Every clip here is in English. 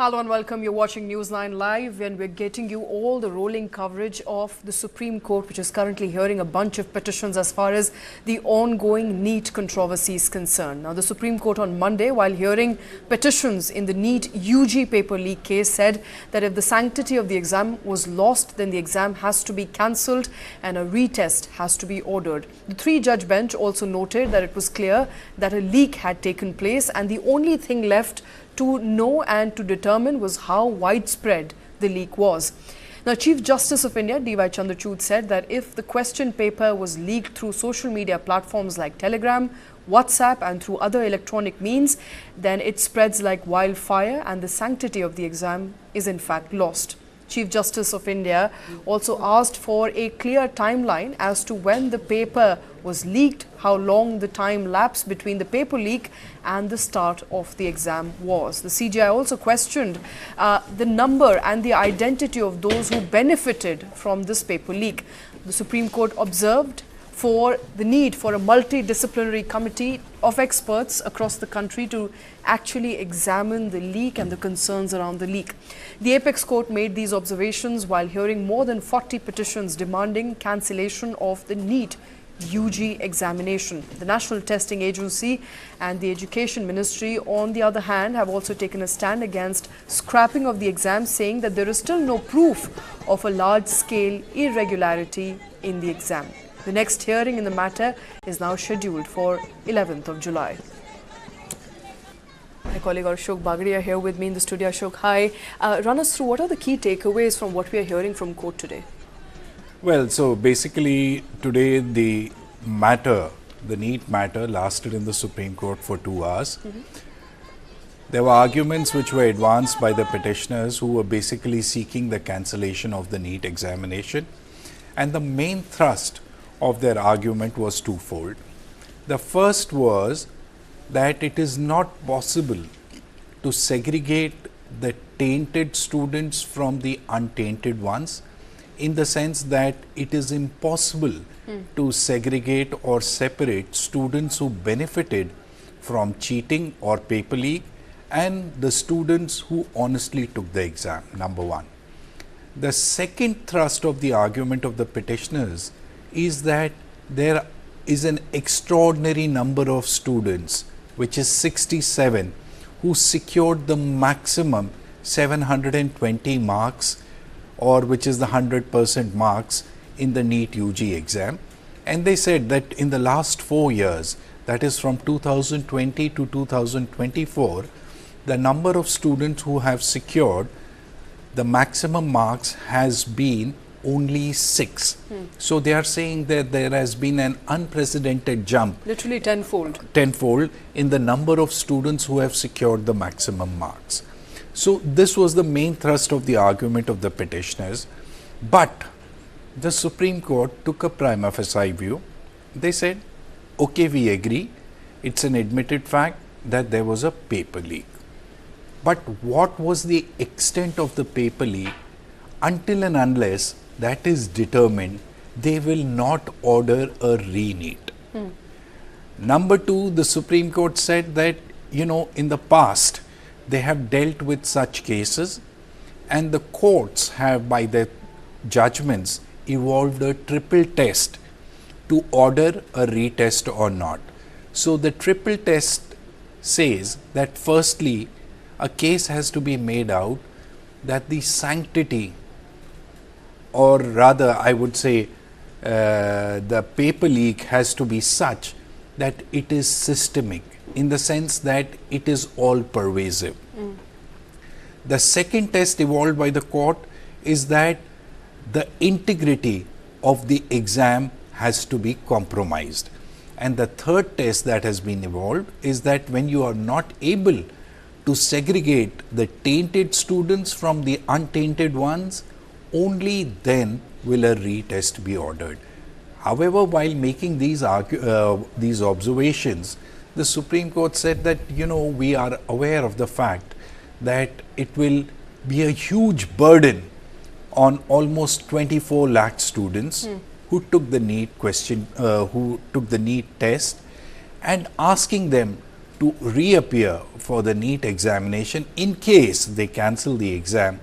Hello and welcome. You're watching News9 Live and we're getting you all the rolling coverage of the Supreme Court, which is currently hearing a bunch of petitions as far as the ongoing NEET controversy is concerned. Now, the Supreme Court on Monday, while hearing petitions in the NEET-UG paper leak case, said that if the sanctity of the exam was lost, then the exam has to be cancelled and a retest has to be ordered. The three-judge bench also noted that it was clear that a leak had taken place and the only thing left to know and to determine was how widespread the leak was. Now, Chief Justice of India, D.Y. Chandrachud, said that if the question paper was leaked through social media platforms like Telegram, WhatsApp and through other electronic means, then it spreads like wildfire and the sanctity of the exam is in fact lost. Chief Justice of India also asked for a clear timeline as to when the paper was leaked, how long the time lapse between the paper leak and the start of the exam was. The CJI also questioned the number and the identity of those who benefited from this paper leak. The Supreme Court observed for the need for a multidisciplinary committee of experts across the country to actually examine the leak and the concerns around the leak. The Apex Court made these observations while hearing more than 40 petitions demanding cancellation of the NEET-UG examination. The National Testing Agency and the Education Ministry, on the other hand, have also taken a stand against scrapping of the exam, saying that there is still no proof of a large-scale irregularity in the exam. The next hearing in the matter is now scheduled for 11th of July. My colleague Ashok Bagdia here with me in the studio. Ashok, hi. Run us through what are the key takeaways from what we are hearing from court today? Well, so basically today the NEET matter lasted in the Supreme Court for 2 hours. There were arguments which were advanced by the petitioners who were basically seeking the cancellation of the NEET examination. And the main thrust of their argument was twofold. The first was that it is not possible to segregate the tainted students from the untainted ones, in the sense that it is impossible to segregate or separate students who benefited from cheating or paper leak and the students who honestly took the exam, number one. The second thrust of the argument of the petitioners is that there is an extraordinary number of students, which is 67, who secured the maximum 720 marks, or which is the 100% marks in the NEET-UG exam. And they said that in the last 4 years, that is from 2020 to 2024, the number of students who have secured the maximum marks has been only 6. So they are saying that there has been an unprecedented jump. Literally tenfold. Tenfold in the number of students who have secured the maximum marks. So this was the main thrust of the argument of the petitioners. But the Supreme Court took a prima facie view. They said, okay, we agree. It's an admitted fact that there was a paper leak. But what was the extent of the paper leak? Until and unless that is determined, they will not order a re-NEET. Number two, the Supreme Court said that, in the past, they have dealt with such cases and the courts have, by their judgments, evolved a triple test to order a retest or not. So the triple test says that firstly, a case has to be made out that the sanctity, or rather I would say the paper leak has to be such that it is systemic, in the sense that it is all pervasive. The second test evolved by the court is that the integrity of the exam has to be compromised. And the third test that has been evolved is that when you are not able to segregate the tainted students from the untainted ones, only then will a retest be ordered. However, while making these observations, the Supreme Court said that, we are aware of the fact that it will be a huge burden on almost 24 lakh students who took the NEET test, and asking them to reappear for the NEET examination in case they cancel the exam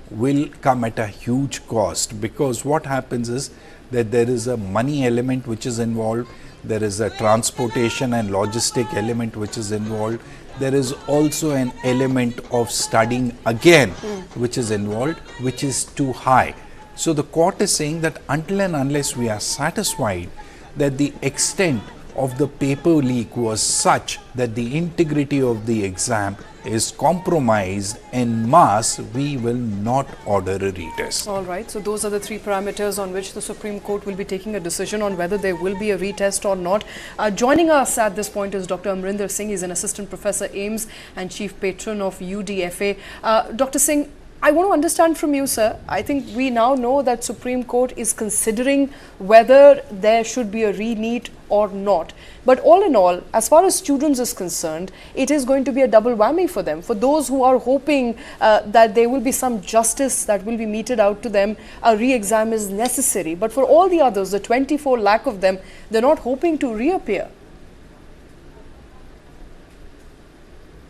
will come at a huge cost, because what happens is that there is a money element which is involved, there is a transportation and logistic element which is involved, there is also an element of studying again which is involved, which is too high. So the court is saying that until and unless we are satisfied that the extent of the paper leak was such that the integrity of the exam is compromised en masse, we will not order a retest. All right, so those are the three parameters on which the Supreme Court will be taking a decision on whether there will be a retest or not. Joining us at this point is Dr. Amrinder Singh. He's an assistant professor, AIMS, and chief patron of UDFA. Dr. Singh, I want to understand from you, sir. I think we now know that Supreme Court is considering whether there should be a re-NEET or not. But all in all, as far as students is concerned, it is going to be a double whammy for them. For those who are hoping that there will be some justice that will be meted out to them, a re-exam is necessary. But for all the others, the 24 lakh of them, they're not hoping to reappear.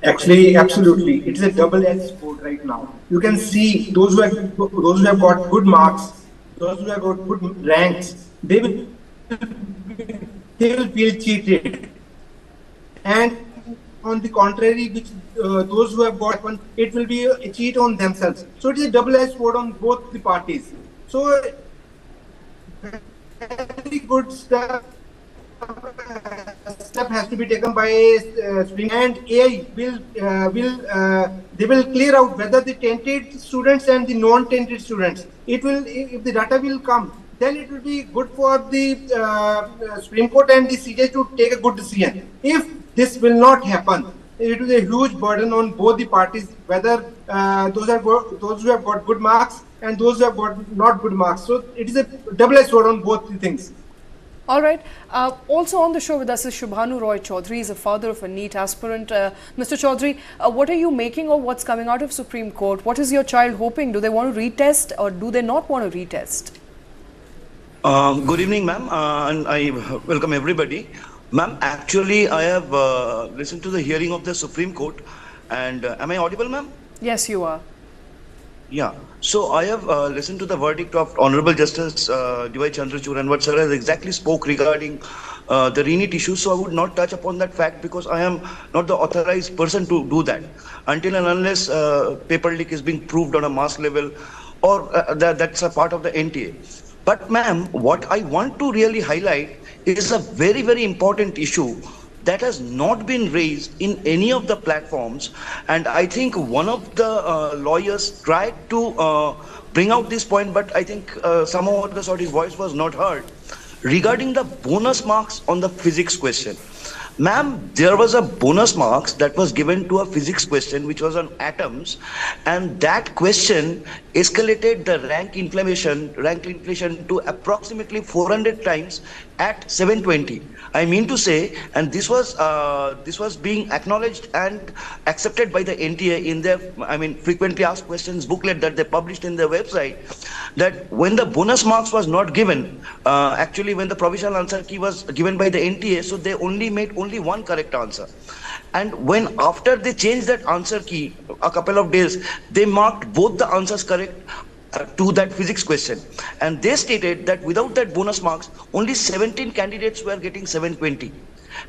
Actually, absolutely, it's a double-edged sword right now. You can see those who have got good marks, those who have got good ranks, they will feel cheated. And on the contrary, those who have got one, it will be a cheat on themselves. So it is a double-edged sword on both the parties. So very good step has to be taken by Spring, and AI will clear out whether the tainted students and the non-tainted students. It will, if the data will come, then it will be good for the Supreme Court and the CJ to take a good decision. If this will not happen, it will be a huge burden on both the parties, whether those who have got good marks and those who have got not good marks. So it is a double-edged sword on both the things. All right. Also on the show with us is Shubhanu Roy Chaudhary. He's a father of a NEET aspirant. Mr. Chaudhary, what are you making of what's coming out of Supreme Court? What is your child hoping? Do they want to retest or do they not want to retest? Good evening, ma'am, and I welcome everybody. Ma'am, actually, I have listened to the hearing of the Supreme Court, and am I audible, ma'am? Yes, you are. Yeah. So I have listened to the verdict of Honorable Justice D.Y. Chandrachud, and what sir has exactly spoke regarding the re-NEET issue. So I would not touch upon that fact because I am not the authorized person to do that until and unless paper leak is being proved on a mass level, or that's a part of the NTA. But ma'am, what I want to really highlight is a very, very important issue that has not been raised in any of the platforms, and I think one of the lawyers tried to bring out this point, but I think somehow the sort his voice was not heard, regarding the bonus marks on the physics question. Ma'am, there was a bonus marks that was given to a physics question which was on atoms, and that question escalated the rank inflation to approximately 400 times at 720. I mean to say, and this was being acknowledged and accepted by the NTA in their, frequently asked questions booklet that they published in their website, that when the bonus marks was not given, actually when the provisional answer key was given by the NTA, so they only made only one correct answer. And when after they changed that answer key, a couple of days, they marked both the answers correct to that physics question, and they stated that without that bonus marks only 17 candidates were getting 720,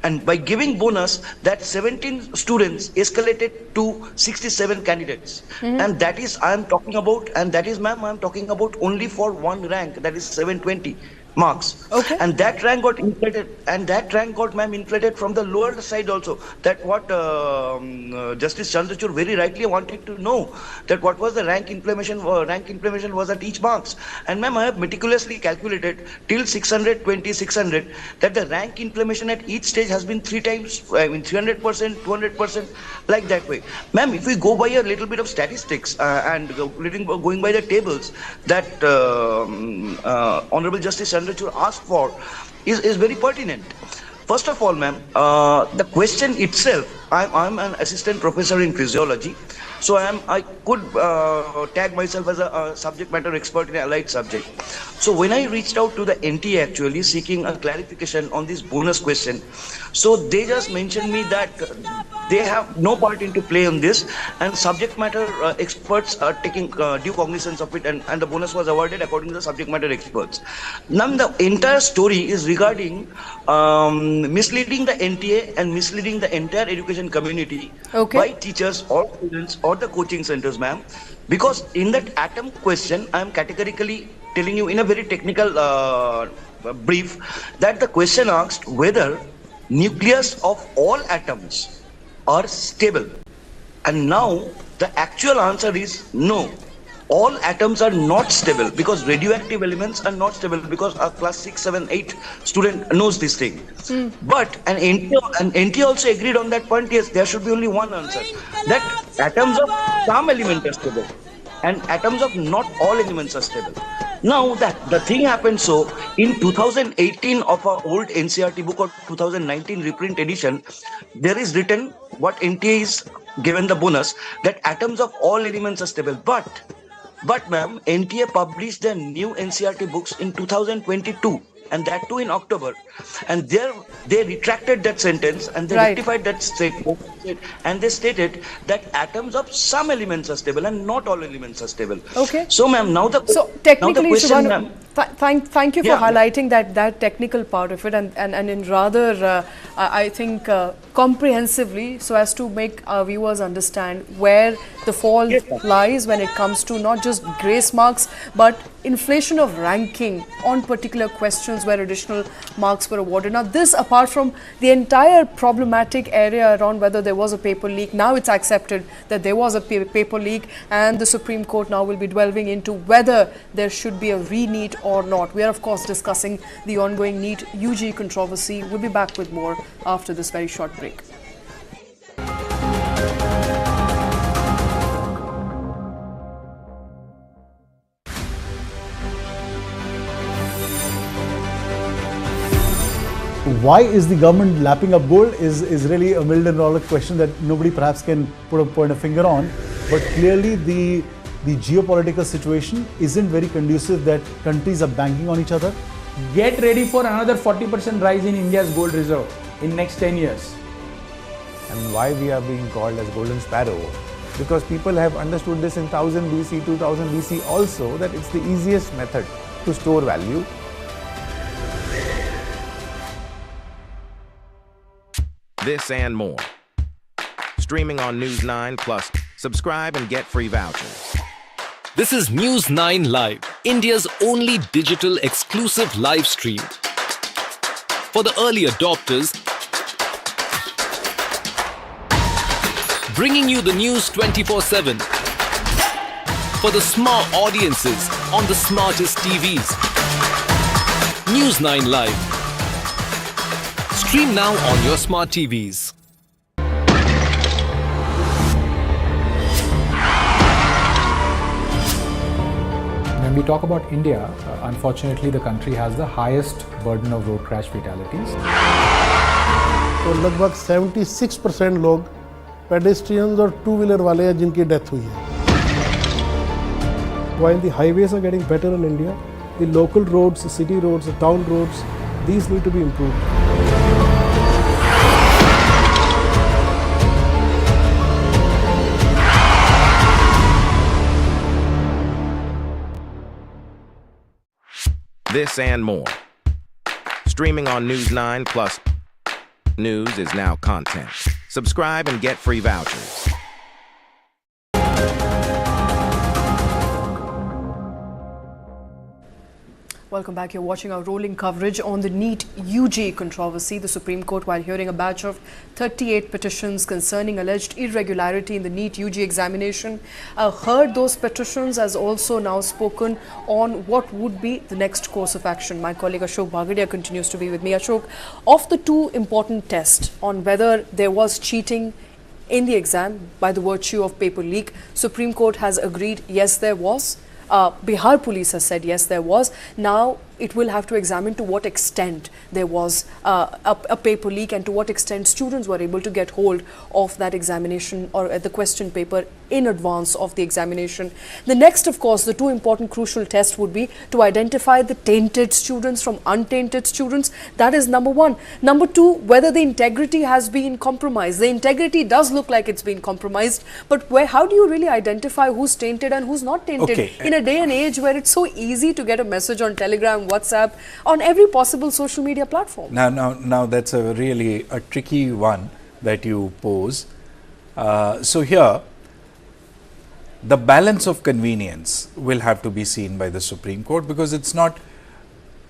and by giving bonus that 17 students escalated to 67 candidates. And that is I am talking about, and that is ma'am I am talking about only for one rank, that is 720 marks. Okay. And that rank got inflated, and that rank got inflated from the lower side also. That what Justice Chandrachud very rightly wanted to know, that what was the rank inflammation was at each marks. And ma'am, I have meticulously calculated till 620, 600 that the rank inflammation at each stage has been 3 times, 300%, 200%, like that way. Ma'am, if we go by a little bit of statistics and going by the tables that Honorable Justice Chandrachud asked for is very pertinent. First of all, ma'am, the question itself, I'm an assistant professor in physiology, So I could tag myself as a subject matter expert in an allied subject. So when I reached out to the NTA actually seeking a clarification on this bonus question, so they just mentioned me that they have no part into play on this, and subject matter experts are taking due cognizance of it, and the bonus was awarded according to the subject matter experts. Now the entire story is regarding misleading the NTA and misleading the entire education community by teachers or students or the coaching centers, ma'am. Because in that atom question, I am categorically telling you in a very technical brief that the question asked whether nucleus of all atoms are stable, and now the actual answer is no. All atoms are not stable because radioactive elements are not stable, because a class 6, 7, 8 student knows this thing. But an NT also agreed on that point. Yes, there should be only one answer, that atoms of some element are stable and atoms of not all elements are stable. Now that the thing happened, so in 2018 of our old NCERT book or 2019 reprint edition, there is written what NTA is given the bonus, that atoms of all elements are stable. But ma'am, NTA published their new NCERT books in 2022, and that too in October. And there they retracted that sentence and they rectified that statement, and they stated that atoms of some elements are stable and not all elements are stable. Okay. So ma'am, now the technically, question, Shubhanu, thank you for highlighting that technical part of it, and in rather I think comprehensively, so as to make our viewers understand where the fault lies when it comes to not just grace marks but inflation of ranking on particular questions where additional marks were awarded. Now this, apart from the entire problematic area around whether there was a paper leak, now it's accepted that there was a paper leak, and the Supreme Court now will be delving into whether there should be a re-NEET or not. We are of course discussing the ongoing NEET-UG controversy. We'll be back with more after this very short break. Why is the government lapping up gold is really $1 million question that nobody perhaps can point a finger on. But clearly the geopolitical situation isn't very conducive that countries are banking on each other. Get ready for another 40% rise in India's gold reserve in next 10 years. And why we are being called as golden sparrow? Because people have understood this in 1000 BC, 2000 BC also, that it's the easiest method to store value. This and more. Streaming on News9 Plus. Subscribe and get free vouchers. This is News9 Live, India's only digital exclusive live stream. For the early adopters, bringing you the news 24/7. For the smart audiences on the smartest TVs. News9 Live. Stream now on your smart TVs. When we talk about India, unfortunately the country has the highest burden of road crash fatalities. तो लगभग 76% लोग pedestrians और two-wheeler वाले हैं जिनकी death हुई है. While the highways are getting better in India, the local roads, the city roads, the town roads, these need to be improved. This and more. Streaming on News9 Plus. News is now content. Subscribe and get free vouchers. Welcome back. You're watching our rolling coverage on the NEET-UG controversy. The Supreme Court, while hearing a batch of 38 petitions concerning alleged irregularity in the NEET-UG examination, heard those petitions, has also now spoken on what would be the next course of action. My colleague Ashok Bhagadia continues to be with me. Ashok, of the two important tests on whether there was cheating in the exam by the virtue of paper leak, Supreme Court has agreed yes there was. Bihar police has said yes there was. Now it will have to examine to what extent there was a paper leak and to what extent students were able to get hold of that examination or the question paper in advance of the examination. The next, of course, the two important crucial tests would be to identify the tainted students from untainted students. That is number one. Number two, whether the integrity has been compromised. The integrity does look like it's been compromised, but how do you really identify who's tainted and who's not tainted in a day and age where it's so easy to get a message on Telegram, WhatsApp, on every possible social media platform? Now that's a really a tricky one that you pose. So here, the balance of convenience will have to be seen by the Supreme Court, because it's not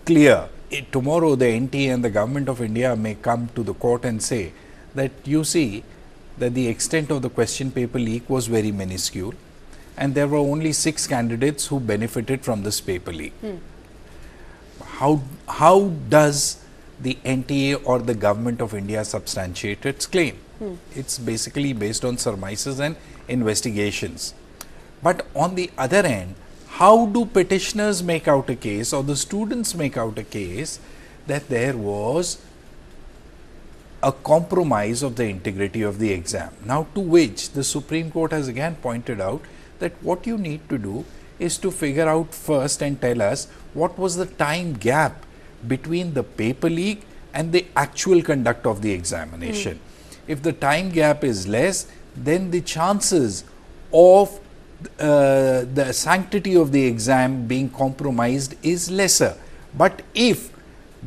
clear. Tomorrow the NTA and the Government of India may come to the court and say that you see that the extent of the question paper leak was very minuscule and there were only 6 candidates who benefited from this paper leak. How does the NTA or the Government of India substantiate its claim? It's basically based on surmises and investigations. But on the other end, how do petitioners make out a case, or the students make out a case, that there was a compromise of the integrity of the exam? Now, to which the Supreme Court has again pointed out that what you need to do is to figure out first and tell us what was the time gap between the paper leak and the actual conduct of the examination. If the time gap is less, then the chances of the sanctity of the exam being compromised is lesser. But if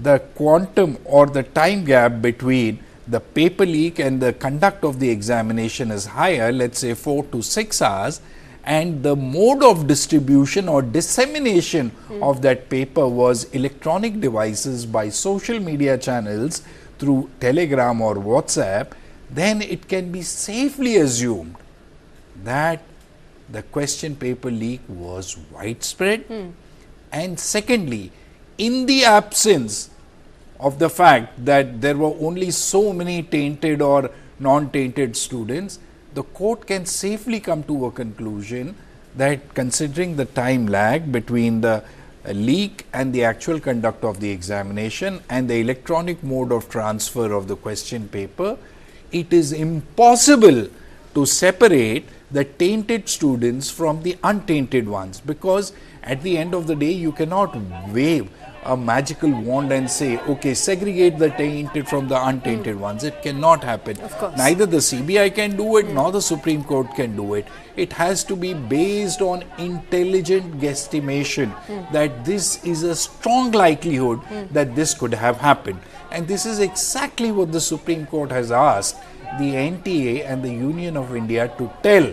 the quantum or the time gap between the paper leak and the conduct of the examination is higher, let's say 4 to 6 hours, and the mode of distribution or dissemination of that paper was electronic devices by social media channels through Telegram or WhatsApp, then it can be safely assumed that the question paper leak was widespread. And secondly, in the absence of the fact that there were only so many tainted or non-tainted students, the court can safely come to a conclusion that, considering the time lag between the leak and the actual conduct of the examination and the electronic mode of transfer of the question paper, it is impossible to separate the tainted students from the untainted ones, because at the end of the day you cannot wave a magical wand and say, okay, segregate the tainted from the untainted ones. It cannot happen. Of course. Neither the CBI can do it, nor the Supreme Court can do it. It has to be based on intelligent guesstimation that this is a strong likelihood that this could have happened. And this is exactly what the Supreme Court has asked the NTA and the Union of India to tell,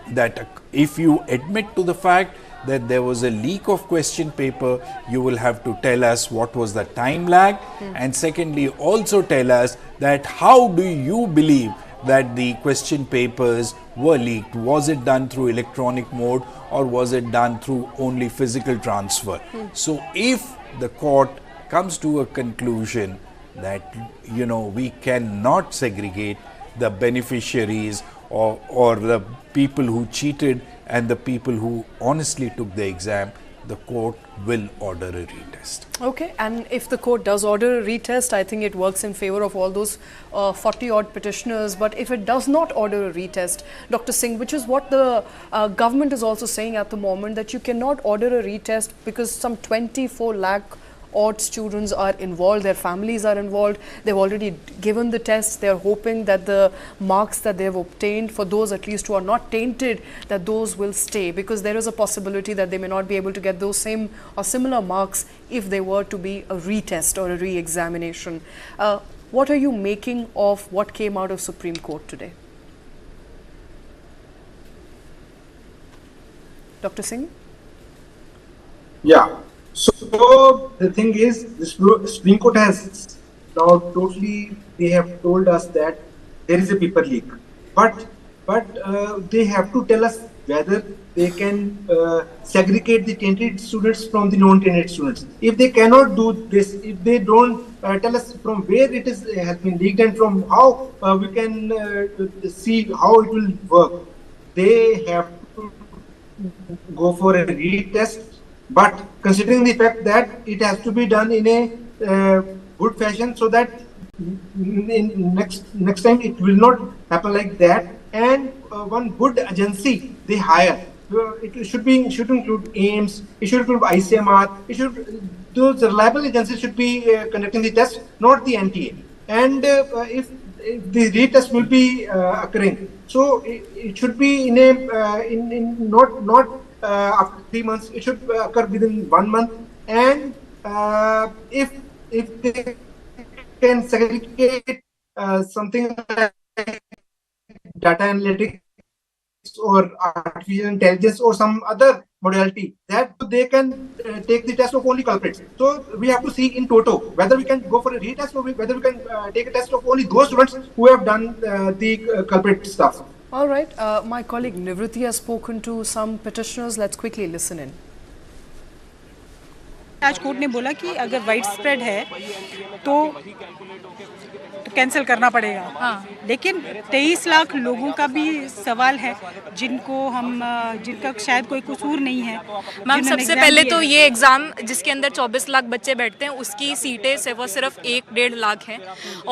that if you admit to the fact that there was a leak of question paper, you will have to tell us what was the time lag, and secondly also tell us that how do you believe that the question papers were leaked. Was it done through electronic mode or was it done through only physical transfer? So if the court comes to a conclusion that, you know, we cannot segregate the beneficiaries or the people who cheated and the people who honestly took the exam, the court will order a retest. Okay, and if the court does order a retest, I think it works in favor of all those 40 odd petitioners. But if it does not order a retest, Dr. Singh, which is what the government is also saying at the moment, that you cannot order a retest because some 24 lakh odd students are involved, their families are involved, they've already given the tests, they're hoping that the marks that they've obtained, for those at least who are not tainted, that those will stay, because there is a possibility that they may not be able to get those same or similar marks if they were to be a retest or a re-examination. What are you making of what came out of Supreme Court today? Dr. Singh? Yeah. So the thing is, the Supreme Court has now totally, they have told us that there is a paper leak, but they have to tell us whether they can segregate the tainted students from the non-tainted students. If they cannot do this, if they don't tell us from where it has been leaked and from how we can see how it will work, they have to go for a retest. But considering the fact that it has to be done in a good fashion, so that in next time it will not happen like that. And one good agency they hire, it should include AIMS, it should include ICMR, those reliable agencies should be conducting the test, not the NTA. And if the retest will be occurring, so it should be in a not after 3 months. It should occur within 1 month. And if they can segregate something like data analytics or artificial intelligence or some other modality, that they can take the test of only culprits. So we have to see in toto whether we can go for a retest or whether we can take a test of only those students who have done the culprit stuff. All right, my colleague Nivruti has spoken to some petitioners. Let's quickly listen in. आज court ने बोला कि अगर wide spread है तो cancel करना पड़ेगा। हाँ। लेकिन 23 लाख लोगों का भी सवाल है जिनका शायद कोई कसूर नहीं है। मैम सबसे पहले तो ये एग्ज़ाम जिसके अंदर 24 लाख बच्चे बैठते हैं उसकी सीटें सिर्फ 1-1.5 लाख हैं।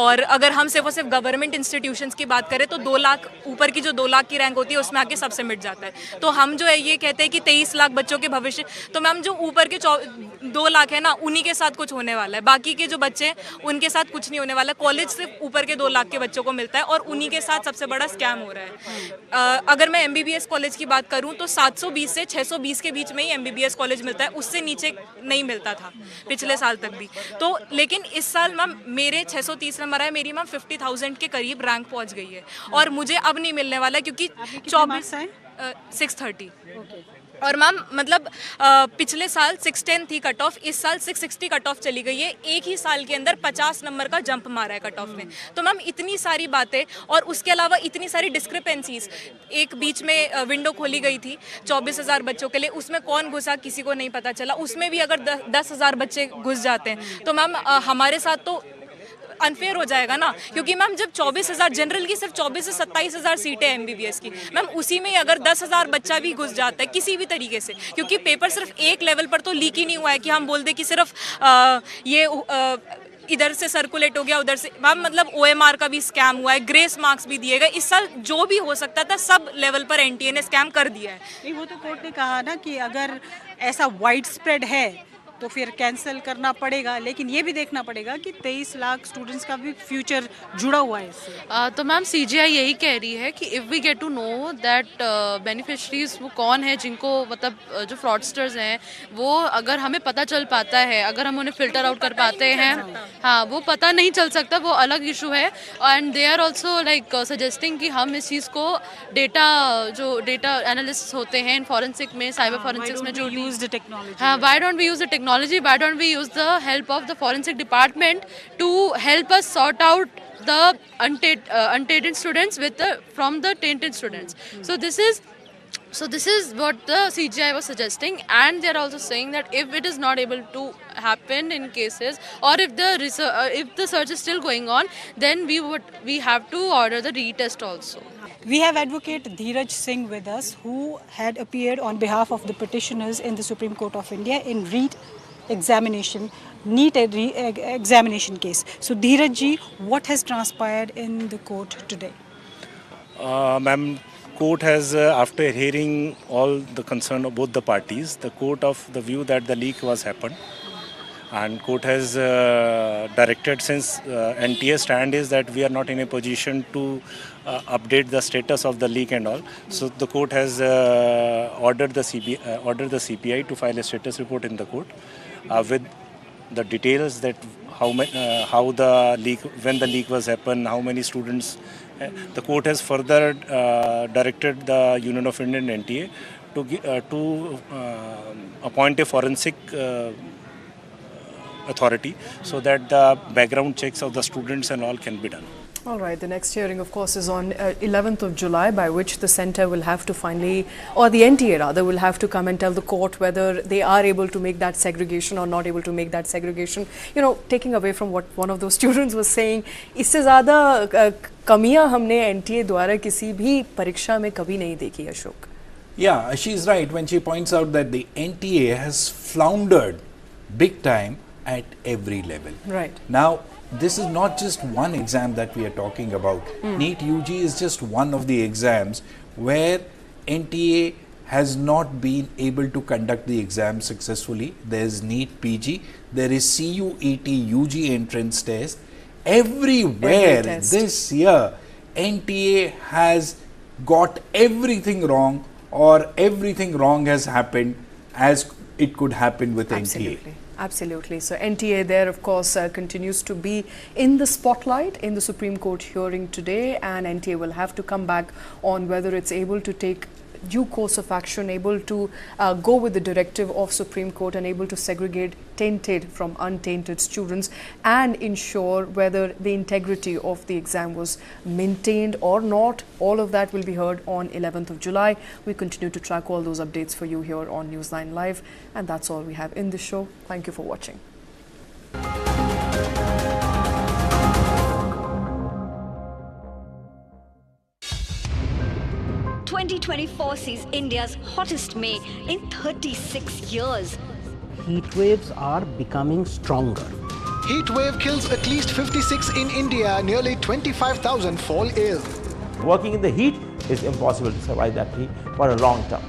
और अगर हम सिर्फ गवर्नमेंट इंस्टीट्यूशंस की बात करें तो 2 लाख ऊपर की जो 2 लाख की रैंक होती है उसमें आके सब सिमट जाता है। तो हम जो है ये कहते हैं कि 23 लाख बच्चों के भविष्य, तो मैम जो ऊपर के 2 लाख है ना उन्हीं के साथ कुछ होने वाला है, बाकी के जो बच्चे हैं उनके साथ कुछ नहीं होने वाला। कॉलेज सिर्फ ऊपर के 2 लाख के बच्चों को मिलता है और उन्हीं के साथ सबसे बड़ा स्कैम हो रहा है। अगर मैं MBBS कॉलेज की बात करूं तो 720 से 620 के बीच में ही MBBS कॉलेज मिलता है, उससे नीचे नहीं मिलता था पिछले साल तक भी। तो लेकिन इस साल मैम मेरे 630 नंबर है, मेरी मैम 50,000 के करीब रैंक पहुंच गई है और मुझे अब नहीं मिलने वाला क्योंकि 630। और मैम मतलब पिछले साल 610 थी कट ऑफ, इस साल 660 कट ऑफ चली गई है। एक ही साल के अंदर 50 नंबर का जंप मारा है कट ऑफ में। तो मैम इतनी सारी बातें और उसके अलावा इतनी सारी डिस्क्रिपेंसीज। एक बीच में विंडो खोली गई थी 24,000 बच्चों के लिए, उसमें कौन घुसा किसी को नहीं पता चला। उसमें भी अगर 10,000 बच्चे घुस जाते हैं तो मैम हमारे साथ तो अनफेयर हो जाएगा ना, क्योंकि मैम जब 24,000 जनरल की सिर्फ 24 से 27,000 सीटें MBBS की, मैम उसी में अगर 10,000 बच्चा भी घुस जाता है किसी भी तरीके से, क्योंकि पेपर सिर्फ एक लेवल पर तो लीक ही नहीं हुआ है कि हम बोल दे कि सिर्फ इधर से सर्कुलेट हो गया उधर से। मैम मतलब OMR का भी स्कैम हुआ है, ग्रेस मार्क्स भी दिए गए। इस साल जो भी हो सकता था सब लेवल पर NTA ने स्कैम कर दिया है। नहीं, वो तो कोर्ट ने कहा ना कि अगर ऐसा वाइड स्प्रेड है तो फिर कैंसिल करना पड़ेगा, लेकिन ये भी देखना पड़ेगा कि 23 लाख स्टूडेंट्स का भी फ्यूचर जुड़ा हुआ है इससे। तो मैम CGI यही कह रही है कि if we get to know that beneficiaries वो कौन है, जिनको मतलब जो फ्रॉडस्टर्स हैं वो अगर हमें पता चल पाता है, अगर हम उन्हें फ़िल्टर आउट कर पाते हैं, हाँ वो पता नहीं चल सकता, वो अलग इशू है। And they are also like suggesting कि हम इस चीज़ को जो डेटा एनालिस्ट होते हैं इन फॉरेंसिक में, साइबर फॉरेंसिक्स में जो यूज द टेक्नोलॉजी, हाँ why don't we use the technology, why don't we use the help of the forensic department to help us sort out the untainted students from the tainted students. So this is what the CGI was suggesting, and they are also saying that if it is not able to happen in cases, or if the search is still going on, then we have to order the retest also. We have Advocate Dheeraj Singh with us, who had appeared on behalf of the petitioners in the Supreme Court of India in NEET examination case. So Dheeraj ji, what has transpired in the court today? Ma'am, court has, after hearing all the concern of both the parties, the court of the view that the leak was happened, and court has directed, since NTA stand is that we are not in a position to update the status of the leak and all, so the court has ordered the CPI to file a status report in the court with the details that how the leak, when the leak was happened, how many students. The court has further directed the Union of Indian NTA to appoint a forensic authority so that the background checks of the students and all can be done. All right, the next hearing, of course, is on 11th of July, by which the centre will have to finally, or the NTA rather, will have to come and tell the court whether they are able to make that segregation or not able to make that segregation. You know, taking away from what one of those students was saying, इससे ज़्यादा कमियां हमने NTA द्वारा किसी भी परीक्षा में कभी नहीं देखी, Ashok. Yeah, she's right when she points out that the NTA has floundered big time at every level. Right. Now, this is not just one exam that we are talking about. NEET-UG is just one of the exams where NTA has not been able to conduct the exam successfully. There is NEET-PG, there is CUET UG entrance test. Everywhere this year, NTA has got everything wrong, or everything wrong has happened as it could happen with NTA. Absolutely. So NTA there, of course, continues to be in the spotlight in the Supreme Court hearing today, and NTA will have to come back on whether it's able to take due course of action, able to go with the directive of Supreme Court and able to segregate tainted from untainted students and ensure whether the integrity of the exam was maintained or not. All of that will be heard on 11th of July. We continue to track all those updates for you here on News9 Live, and that's all we have in this show. Thank you for watching. 2024 sees India's hottest May in 36 years. Heat waves are becoming stronger. Heat wave kills at least 56 in India. Nearly 25,000 fall ill. Working in the heat is impossible to survive that heat for a long time.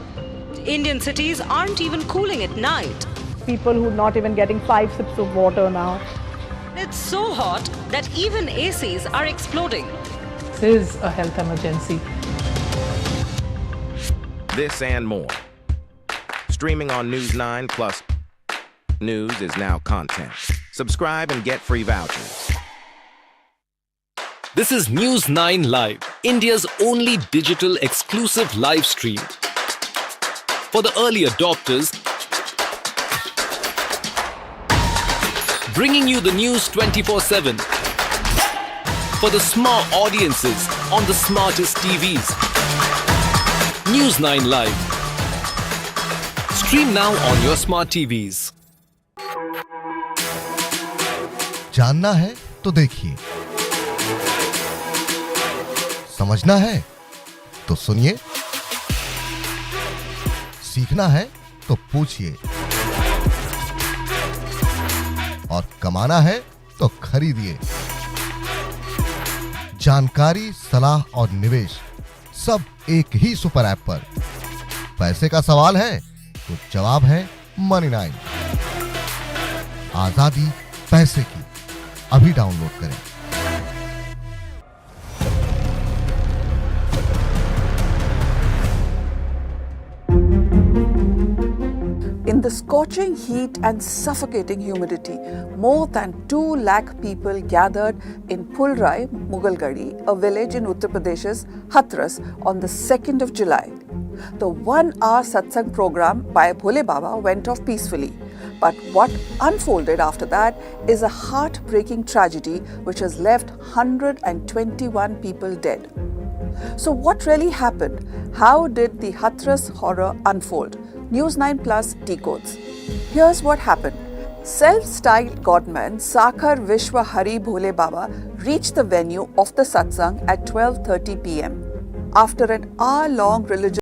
Indian cities aren't even cooling at night. People who are not even getting 5 sips of water now. It's so hot that even ACs are exploding. This is a health emergency. This and more. Streaming on News9 Plus. News is now content. Subscribe and get free vouchers. This is News9 Live, India's only digital exclusive live stream. For the early adopters, bringing you the news 24/7. For the smart audiences on the smartest TVs. News9 Live. Stream now on your smart TVs. जानना है तो देखिए, समझना है तो सुनिए, सीखना है तो पूछिए, और कमाना है तो खरीदिए। जानकारी, सलाह और निवेश सब एक ही सुपर ऐप पर। पैसे का सवाल है तो जवाब है Money9। आजादी पैसे की, अभी डाउनलोड करें। In the scorching heat and suffocating humidity, more than 2 lakh people gathered in Pulrai, Mughalgadi, a village in Uttar Pradesh's Hathras, on the 2nd of July. The 1-hour satsang program by Bhole Baba went off peacefully. But what unfolded after that is a heartbreaking tragedy which has left 121 people dead. So what really happened? How did the Hathras horror unfold? News9 Plus decodes. Here's what happened. Self-styled godman Sakhar Vishwa Hari Bhole Baba reached the venue of the satsang at 12:30 p.m. After an hour-long religious